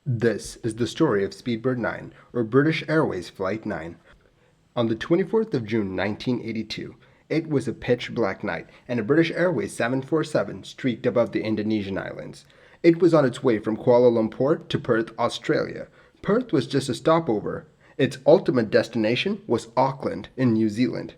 This is the story of Speedbird 9, or British Airways Flight 9. On the 24th of June 1982, it was a pitch-black night, and a British Airways 747 streaked above the Indonesian islands. It was on its way from Kuala Lumpur to Perth, Australia. Perth was just a stopover. Its ultimate destination was Auckland in New Zealand.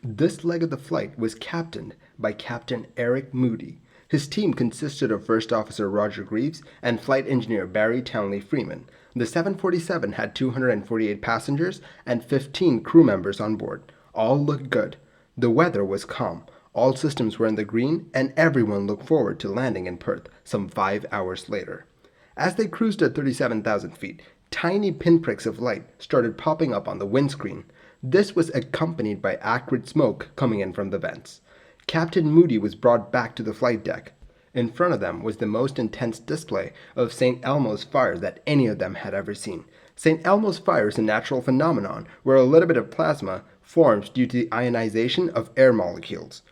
This leg of the flight was captained by Captain Moody. His team consisted of First Officer Roger Greaves and Flight Engineer Barry Townley Freeman. The 747 had 248 passengers and 15 crew members on board. All looked good. The weather was calm. All systems were in the green, and everyone looked forward to landing in Perth some 5 hours later. As they cruised at 37,000 feet, tiny pinpricks of light started popping up on the windscreen. This was accompanied by acrid smoke coming in from the vents. Captain Moody was brought back to the flight deck. In front of them was the most intense display of St Elmo's fire that any of them had ever seen. St Elmo's fire is a natural phenomenon where a little bit of plasma forms due to the ionization of air molecules.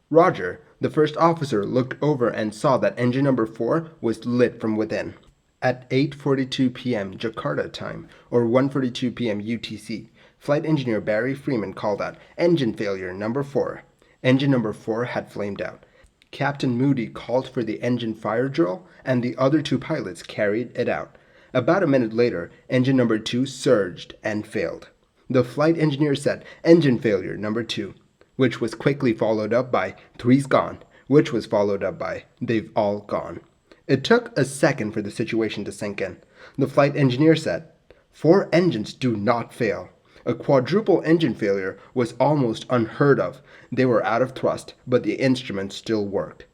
Roger, the first officer, looked over and saw that engine number 4 was lit from within. At 8:42 p.m. Jakarta time, or 1:42 p.m. UTC, Flight Engineer Barry Freeman called out, "Engine failure number 4. Engine number 4 had flamed out. Captain Moody called for the engine fire drill, and the other 2 pilots carried it out. About a minute later, engine number 2 surged and failed. The flight engineer said, "Engine failure number 2, which was quickly followed up by, "Three's gone," which was followed up by, "They've all gone." It took a second for the situation to sink in. The flight engineer said, "4 engines do not fail." A quadruple engine failure was almost unheard of. They were out of thrust, but the instruments still worked.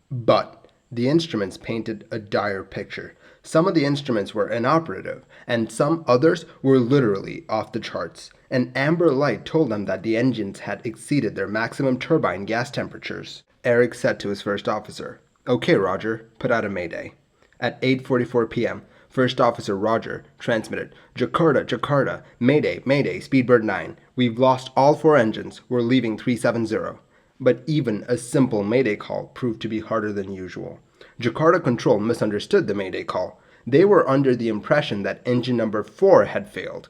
But the instruments painted a dire picture. Some of the instruments were inoperative, and some others were literally off the charts. An amber light told them that the engines had exceeded their maximum turbine gas temperatures. Eric said to his first officer, "Okay, Roger, put out a mayday." At 8:44 p.m., First Officer Roger transmitted, "Jakarta, Jakarta, Mayday, Mayday, Speedbird 9. We've lost all 4 engines. We're leaving 370. But even a simple Mayday call proved to be harder than usual. Jakarta Control misunderstood the Mayday call. They were under the impression that engine number 4 had failed.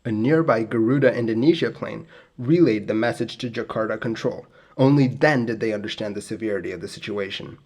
A nearby Garuda Indonesia plane relayed the message to Jakarta Control. Only then did they understand the severity of the situation.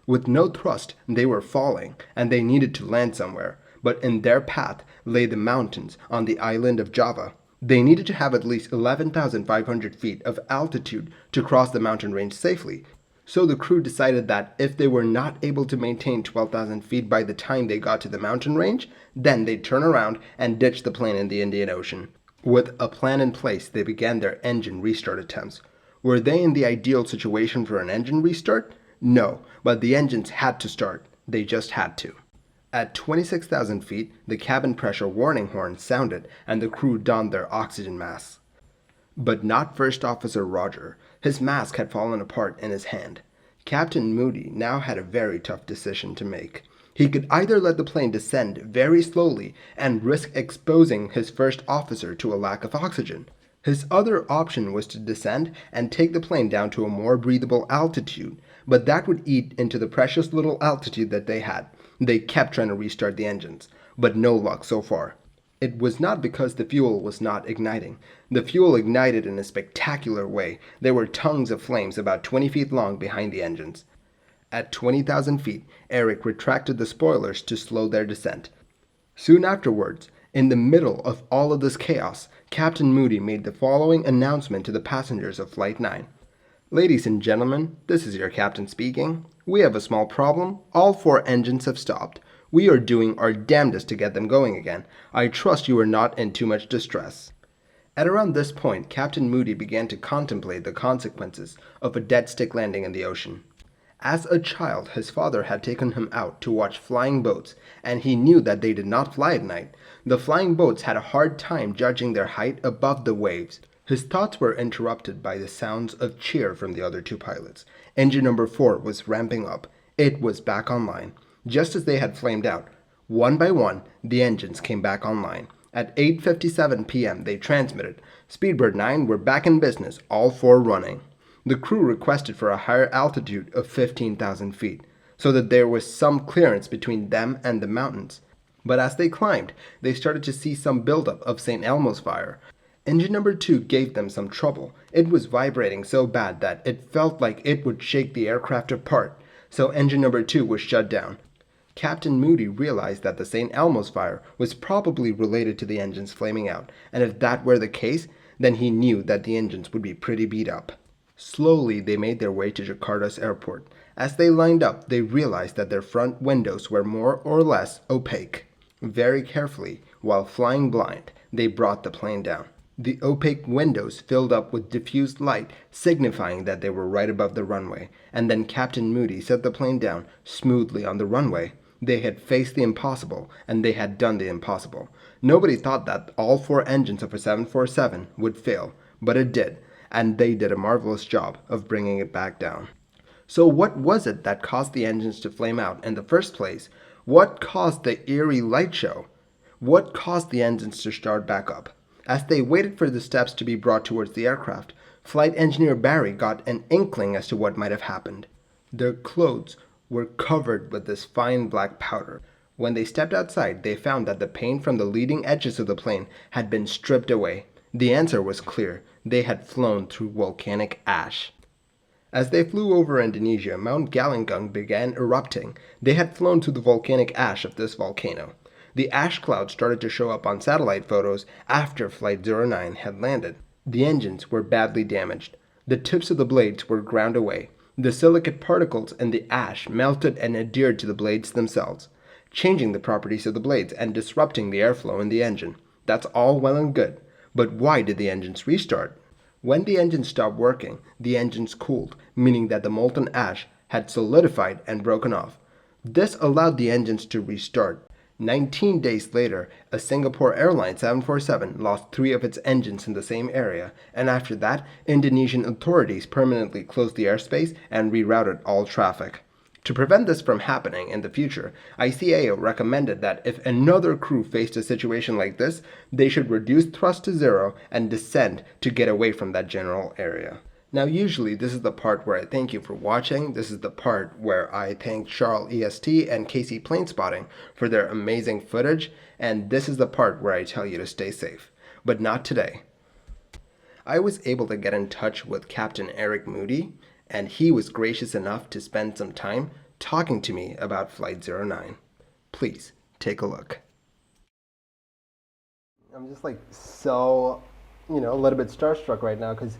With no thrust, they were falling, and they needed to land somewhere, but in their path lay the mountains on the island of Java. They needed to have at least 11,500 feet of altitude to cross the mountain range safely, so the crew decided that if they were not able to maintain 12,000 feet by the time they got to the mountain range, then they'd turn around and ditch the plane in the Indian Ocean. With a plan in place, they began their engine restart attempts. Were they in the ideal situation for an engine restart? No, but the engines had to start. They just had to. At 26,000 feet, the cabin pressure warning horn sounded and the crew donned their oxygen masks. But not First Officer Roger. His mask had fallen apart in his hand. Captain Moody now had a very tough decision to make. He could either let the plane descend very slowly and risk exposing his first officer to a lack of oxygen. His other option was to descend and take the plane down to a more breathable altitude, but that would eat into the precious little altitude that they had. They kept trying to restart the engines, but no luck so far. It was not because the fuel was not igniting. The fuel ignited in a spectacular way. There were tongues of flames about 20 feet long behind the engines. At 20,000 feet, Eric retracted the spoilers to slow their descent. Soon afterwards, in the middle of all of this chaos, Captain Moody made the following announcement to the passengers of Flight 9. "Ladies and gentlemen, this is your captain speaking. We have a small problem. All 4 engines have stopped. We are doing our damnedest to get them going again. I trust you are not in too much distress." At around this point, Captain Moody began to contemplate the consequences of a dead stick landing in the ocean. As a child, his father had taken him out to watch flying boats, and he knew that they did not fly at night. The flying boats had a hard time judging their height above the waves. His thoughts were interrupted by the sounds of cheer from the other 2 pilots. Engine number 4 was ramping up. It was back online, just as they had flamed out. One by one, the engines came back online. At 8:57 p.m., they transmitted, "Speedbird 9, we're back in business, all 4 running." The crew requested for a higher altitude of 15,000 feet, so that there was some clearance between them and the mountains. But as they climbed, they started to see some buildup of St. Elmo's fire. Engine number 2 gave them some trouble. It was vibrating so bad that it felt like it would shake the aircraft apart, so engine number 2 was shut down. Captain Moody realized that the St. Elmo's fire was probably related to the engines flaming out, and if that were the case, then he knew that the engines would be pretty beat up. Slowly, they made their way to Jakarta's airport. As they lined up, they realized that their front windows were more or less opaque. Very carefully, while flying blind, they brought the plane down. The opaque windows filled up with diffused light, signifying that they were right above the runway, and then Captain Moody set the plane down smoothly on the runway. They had faced the impossible, and they had done the impossible. Nobody thought that all 4 engines of a 747 would fail, but it did, and they did a marvelous job of bringing it back down. So what was it that caused the engines to flame out in the first place? What caused the eerie light show? What caused the engines to start back up? As they waited for the steps to be brought towards the aircraft, Flight Engineer Barry got an inkling as to what might have happened. Their clothes were covered with this fine black powder. When they stepped outside, they found that the paint from the leading edges of the plane had been stripped away. The answer was clear. They had flown through volcanic ash. As they flew over Indonesia, Mount Galunggung began erupting. They had flown through the volcanic ash of this volcano. The ash cloud started to show up on satellite photos after Flight 09 had landed. The engines were badly damaged. The tips of the blades were ground away. The silicate particles in the ash melted and adhered to the blades themselves, changing the properties of the blades and disrupting the airflow in the engine. That's all well and good. But why did the engines restart? When the engines stopped working, the engines cooled, meaning that the molten ash had solidified and broken off. This allowed the engines to restart. 19 days later, a Singapore Airlines 747 lost 3 of its engines in the same area, and after that, Indonesian authorities permanently closed the airspace and rerouted all traffic. To prevent this from happening in the future, ICAO recommended that if another crew faced a situation like this, they should reduce thrust to 0 and descend to get away from that general area. Now usually this is the part where I thank you for watching. This is the part where I thank Charles EST and Casey Planespotting for their amazing footage, and this is the part where I tell you to stay safe. But not today. I was able to get in touch with Captain Eric Moody, and he was gracious enough to spend some time talking to me about Flight 09. Please take a look. I'm just like so, a little bit starstruck right now because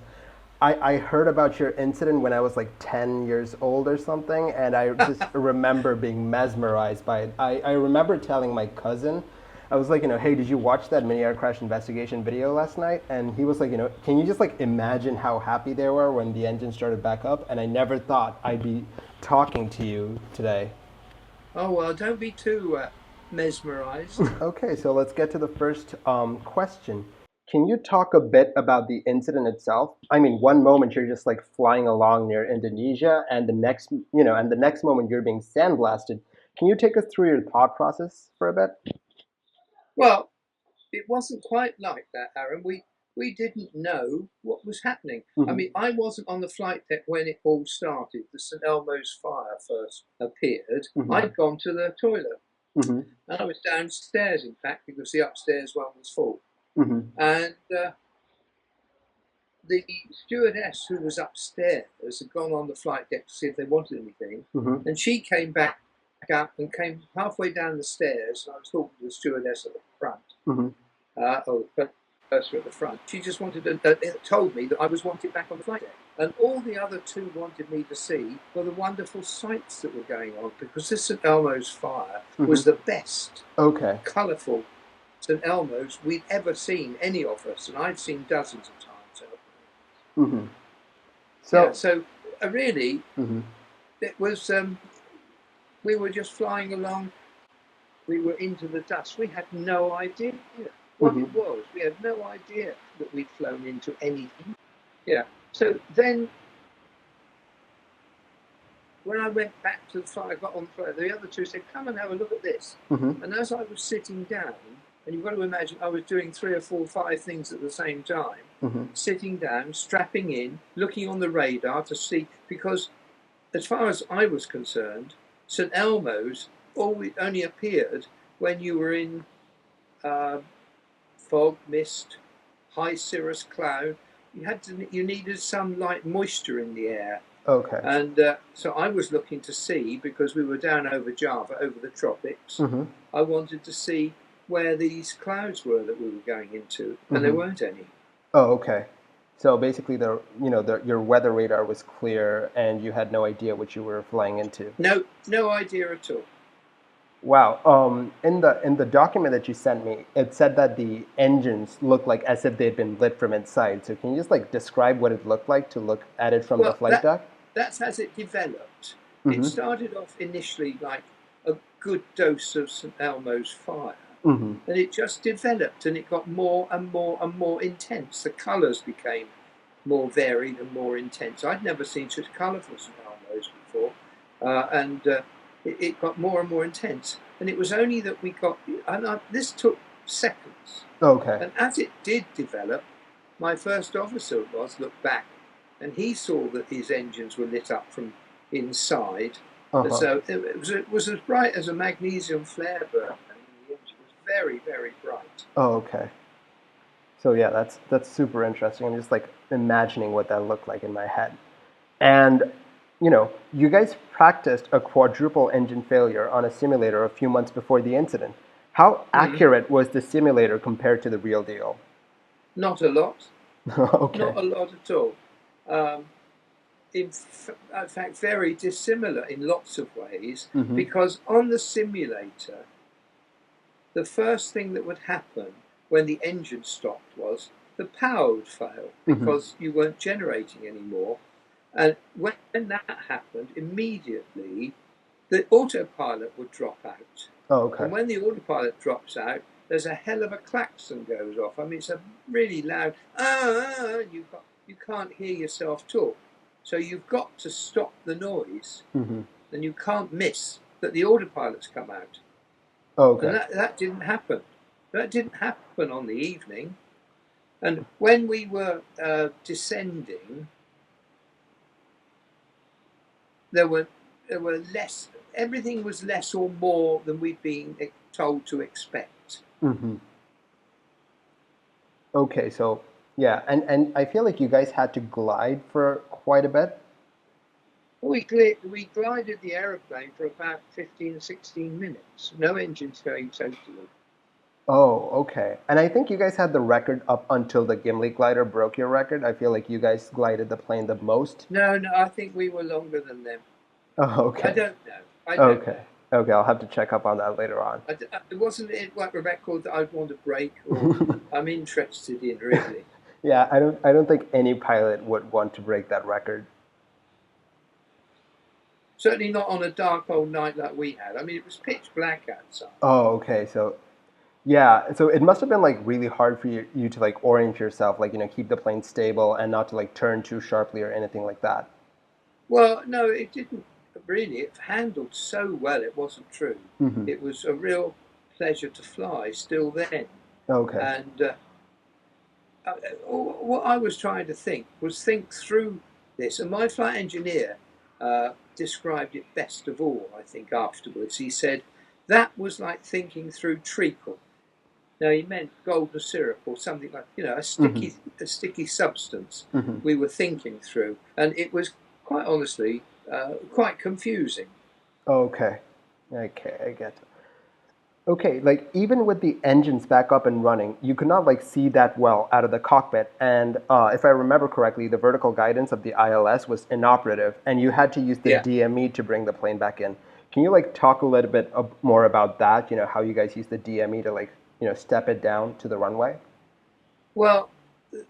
I heard about your incident when I was like 10 years old or something, and I just remember being mesmerized by it. I remember telling my cousin, I was like, hey, did you watch that mini air crash investigation video last night? And he was like, can you just like imagine how happy they were when the engine started back up? And I never thought I'd be talking to you today. Oh, well, don't be too mesmerized. Okay, so let's get to the first question. Can you talk a bit about the incident itself? I mean, one moment you're just like flying along near Indonesia, and the next moment you're being sandblasted. Can you take us through your thought process for a bit? Well, it wasn't quite like that, Aaron. We didn't know what was happening. I mean, I wasn't on the flight deck when it all started. The St Elmo's fire first appeared. I'd gone to the toilet. And I was downstairs, in fact, because the upstairs one was full. And the stewardess who was upstairs had gone on the flight deck to see if they wanted anything. And she came back up and came halfway down the stairs. And I was talking to the stewardess at the front. The person at the front. She just wanted to, told me that I was wanted back on the flight deck. And all the other two wanted me to see were the wonderful sights that were going on, because this St Elmo's fire was the best, colourful St Elmo's we'd ever seen, any of us, and I'd seen dozens of times. So really, it was. We were just flying along. We were into the dust. We had no idea what it was. We had no idea that we'd flown into anything. So then, when I went back to the fire, I got on the fire, the other two said, "Come and have a look at this." And as I was sitting down, and you've got to imagine I was doing 3 or 4 or 5 things at the same time, sitting down, strapping in, looking on the radar to see, because as far as I was concerned, St Elmo's only appeared when you were in fog, mist, high cirrus cloud, you needed some like moisture in the air. Okay. And so I was looking to see, because we were down over Java, over the tropics. I wanted to see where these clouds were that we were going into, and there weren't any. Oh, okay. So basically, your weather radar was clear, and you had no idea what you were flying into. No idea at all. Wow. In the document that you sent me, it said that the engines looked like as if they'd been lit from inside. So can you just like describe what it looked like to look at it from the flight deck? That's as it developed. It started off initially like a good dose of St Elmo's fire, and it just developed, and it got more and more and more intense. The colours became more varied and more intense. I'd never seen such colourful St Elmo's before, and it got more and more intense. And it was only that we got, this took seconds. Okay. And as it did develop, my first officer looked back, and he saw that his engines were lit up from inside. So it was as bright as a magnesium flare burn, and the engine was very, very bright. Oh, okay. So yeah, that's super interesting. I'm just like imagining what that looked like in my head. And you guys practiced a quadruple engine failure on a simulator a few months before the incident. How accurate was the simulator compared to the real deal? Not a lot. Okay. Not a lot at all. In fact, very dissimilar in lots of ways, because on the simulator, the first thing that would happen when the engine stopped was the power would fail because you weren't generating anymore. And when that happened, immediately the autopilot would drop out. Oh, okay. And when the autopilot drops out, there's a hell of a klaxon goes off. I mean, it's a really loud, you can't hear yourself talk. So you've got to stop the noise, and you can't miss that the autopilot's come out. Oh, okay. And that didn't happen. That didn't happen on the evening. And when we were descending, there were less. Everything was less or more than we'd been told to expect. Okay, so yeah, and I feel like you guys had to glide for quite a bit. We glided the aeroplane for about 15, 16 minutes. No engines going totally. Oh, okay. And I think you guys had the record up until the Gimli glider broke your record. I feel like you guys glided the plane the most. No, I think we were longer than them. Oh, okay. I don't know. Okay. Okay, I'll have to check up on that later on. It wasn't like a record that I'd want to break or I'm interested in, really. Yeah, I don't think any pilot would want to break that record. Certainly not on a dark old night like we had. I mean, it was pitch black outside. Oh, okay. So, yeah. So it must have been like really hard for you to like orient yourself, like, keep the plane stable and not to like turn too sharply or anything like that. Well, no, it didn't really. It handled so well, it wasn't true. It was a real pleasure to fly still then. Okay. And what I was trying to think through this. And my flight engineer described it best of all, I think, afterwards. He said, that was like thinking through treacle. Now, he meant golden syrup or something like, a sticky substance we were thinking through. And it was, quite honestly, quite confusing. Okay. Okay, I get it. Okay, like even with the engines back up and running, you could not like see that well out of the cockpit. And if I remember correctly, the vertical guidance of the ILS was inoperative, and you had to use the DME to bring the plane back in. Can you like talk a little bit more about that? How you guys use the DME to like step it down to the runway? Well,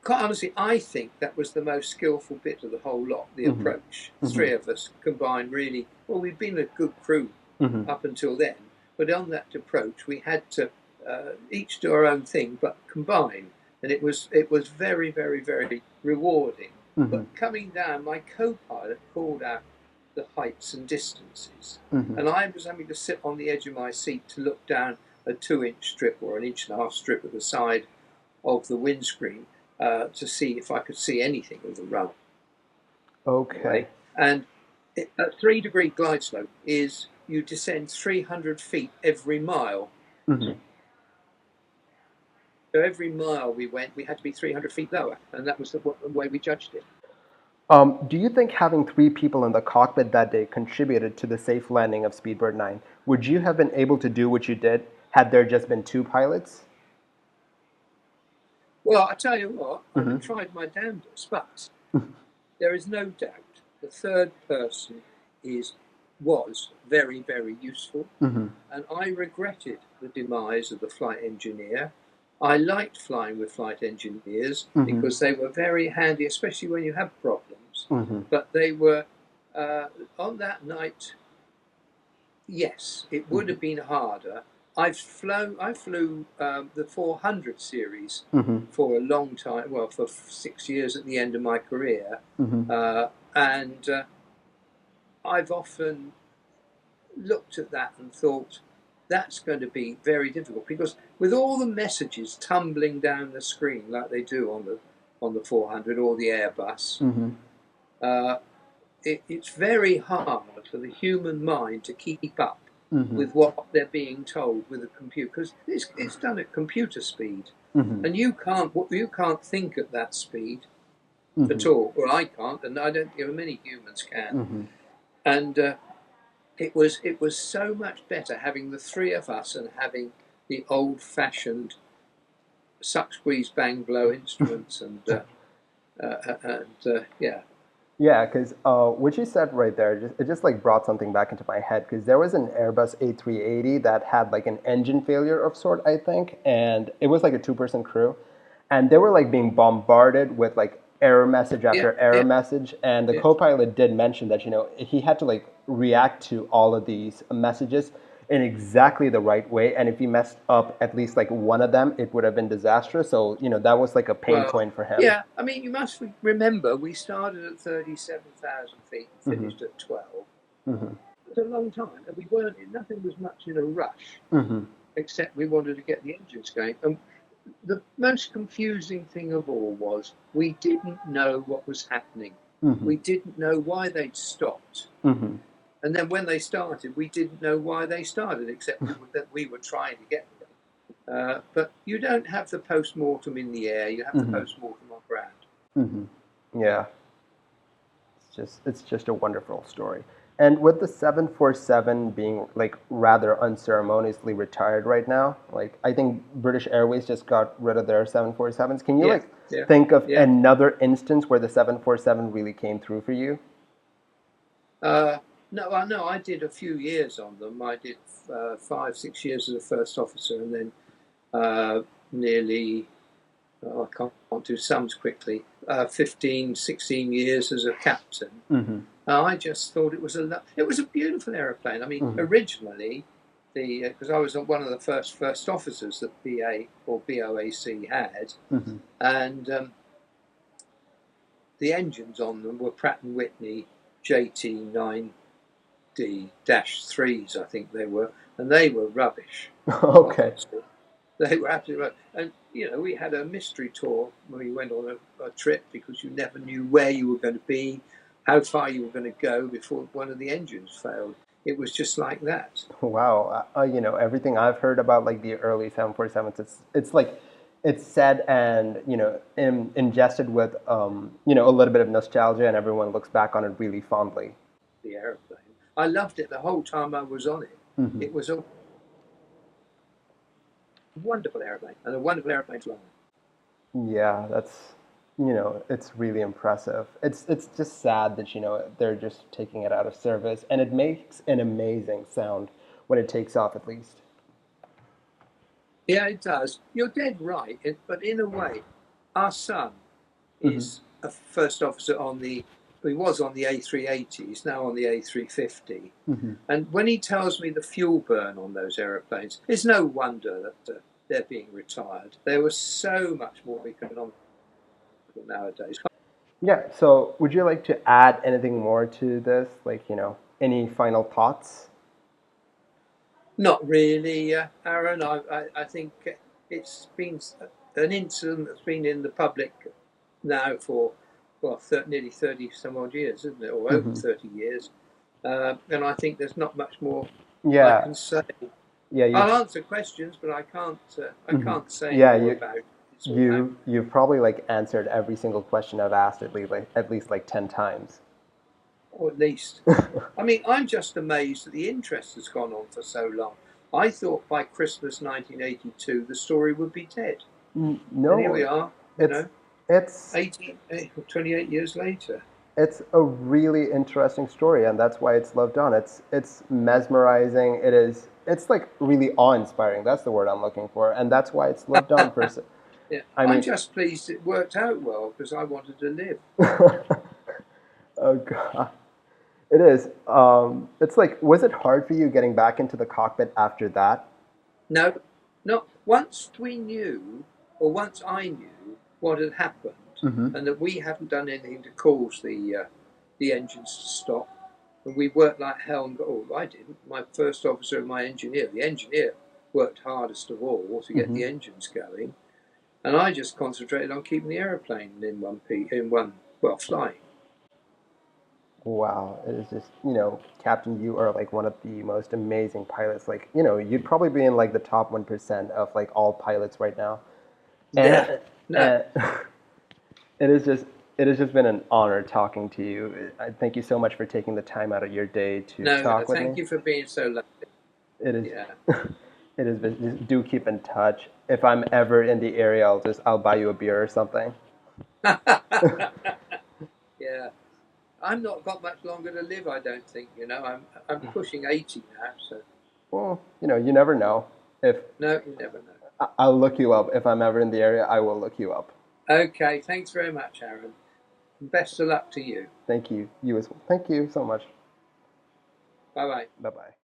quite honestly, I think that was the most skillful bit of the whole lot. The approach. Three of us combined really. Well, we'd been a good crew up until then. But on that approach, we had to each do our own thing, but combine, and it was very, very, very rewarding. But coming down, my co-pilot called out the heights and distances, and I was having to sit on the edge of my seat to look down a 2-inch strip or an 1.5-inch strip at the side of the windscreen to see if I could see anything of the run. Okay. And a 3-degree glide slope is you descend 300 feet every mile. Mm-hmm. So every mile we went, we had to be 300 feet lower, and that was the way we judged it. Do you think having 3 people in the cockpit that day contributed to the safe landing of Speedbird 9? Would you have been able to do what you did had there just been 2 pilots? Well, I tell you what, Mm-hmm. I've tried my damnedest, but there is no doubt the third person was very, very useful, Mm-hmm. and I regretted the demise of the flight engineer. I liked flying with flight engineers Mm-hmm. because they were very handy, especially when you have problems. Mm-hmm. But they were, on that night, yes, it would have been harder. I flew the 400 series Mm-hmm. for a long time, well, for 6 years at the end of my career. Mm-hmm. And I've often looked at that and thought, that's going to be very difficult, because with all the messages tumbling down the screen like they do on the 400 or the Airbus, Mm-hmm. It's very hard for the human mind to keep up Mm-hmm. with what they're being told with a computer, because it's done at computer speed, Mm-hmm. and you can't think at that speed Mm-hmm. at all, or I can't, and I don't think many humans can. Mm-hmm. And it was so much better having the 3 of us and having the old-fashioned suck, squeeze, bang, blow instruments, and yeah. Yeah, because what you said right there, it just like brought something back into my head. Because there was an Airbus A380 that had like an engine failure of sort, I think, and it was like a 2-person crew, and they were like being bombarded with like error message Yeah, after error yeah, message. And the yeah. co-pilot did mention that he had to like react to all of these messages in exactly the right way, and if he messed up at least like one of them, it would have been disastrous. So that was like a pain Well, point for him. yeah. I mean, you must remember we started at 37,000 feet and Mm-hmm. finished at 12. Mm-hmm. It was a long time, and we weren't. Nothing was much in a rush, Mm-hmm. except we wanted to get the engines going. And the most confusing thing of all was we didn't know what was happening. Mm-hmm. We didn't know why they'd stopped. Mm-hmm. And then when they started, we didn't know why they started, except that we were trying to get them. But you don't have the post-mortem in the air, you have Mm-hmm. the post-mortem on ground. Mm-hmm. Yeah, it's just a wonderful story. And with the 747 being like rather unceremoniously retired right now, like I think British Airways just got rid of their 747s. Can you think of another instance where the 747 really came through for you? No, I did a few years on them. I did 5-6 years as a first officer, and then nearly, I can't do sums quickly, 15, 16 years as a captain. Mm-hmm. I just thought it was a beautiful aeroplane. I mean, Mm-hmm. originally, because I was one of the first officers that BA or BOAC had, Mm-hmm. and the engines on them were Pratt and Whitney JT9D-3s, I think they were, and they were rubbish. Okay. They were absolutely rubbish. And we had a mystery tour when we went on a trip, because you never knew where you were going to be, how far you were going to go before one of the engines failed. It was just like that. Wow. Everything I've heard about like the early 747s, it's like it's said and ingested with a little bit of nostalgia, and everyone looks back on it really fondly. The aeroplane, I loved it the whole time I was on it. Mm-hmm. It was a wonderful aeroplane, and a wonderful aeroplane to fly. Yeah, that's it's really impressive. It's just sad that they're just taking it out of service, and it makes an amazing sound when it takes off, at least. Yeah, it does. You're dead right. But in a way, our son is a first officer he was on the A380, he's now on the A350. Mm-hmm. And when he tells me the fuel burn on those aeroplanes, it's no wonder that they're being retired. They were so much more economical nowadays. Yeah, so would you like to add anything more to this? Like, any final thoughts? Not really, Aaron. I think it's been an incident that's been in the public now for, well, nearly 30 some odd years, isn't it? Or over 30 years. And I think there's not much more I can say. Yeah, I'll answer questions, but I can't. I can't say yeah, more about it. you've probably like answered every single question I've asked at least like 10 times. Or at least. I mean, I'm just amazed that the interest has gone on for so long. I thought by Christmas 1982 the story would be dead. And here we No, are, it's it's 28 years later. it's a really interesting story, and that's why it's loved on. It's mesmerizing. It's like really awe-inspiring. That's the word I'm looking for, and that's why it's loved on for. Yeah, I I'm mean, just pleased it worked out well because I wanted to live. oh God, it is. It's like, was it hard for you getting back into the cockpit after that? No, not once we knew, or once I knew what had happened, Mm-hmm. and that we hadn't done anything to cause the engines to stop. And we worked like hell. And I didn't. My first officer and my engineer. The engineer worked hardest of all to get Mm-hmm. the engines going, and I just concentrated on keeping the aeroplane flying. Wow, it is just, Captain, you are like one of the most amazing pilots. Like, you'd probably be in like the top 1% of like all pilots right now. Yeah. And, No. and it is just it has just been an honor talking to you. I thank you so much for taking the time out of your day to No. talk with Thank me. you for being so lovely. It is Yeah. it has been, just do keep in touch. If I'm ever in the area, I'll buy you a beer or something. Yeah. I'm not got much longer to live. I don't think. I'm pushing 80 now. So Well, you never know. If no, you never know. I'll look you up if I'm ever in the area, I will look you up. Okay. Thanks very much, Aaron. Best of luck to you. Thank you. You as well. Thank you so much. Bye bye. Bye bye.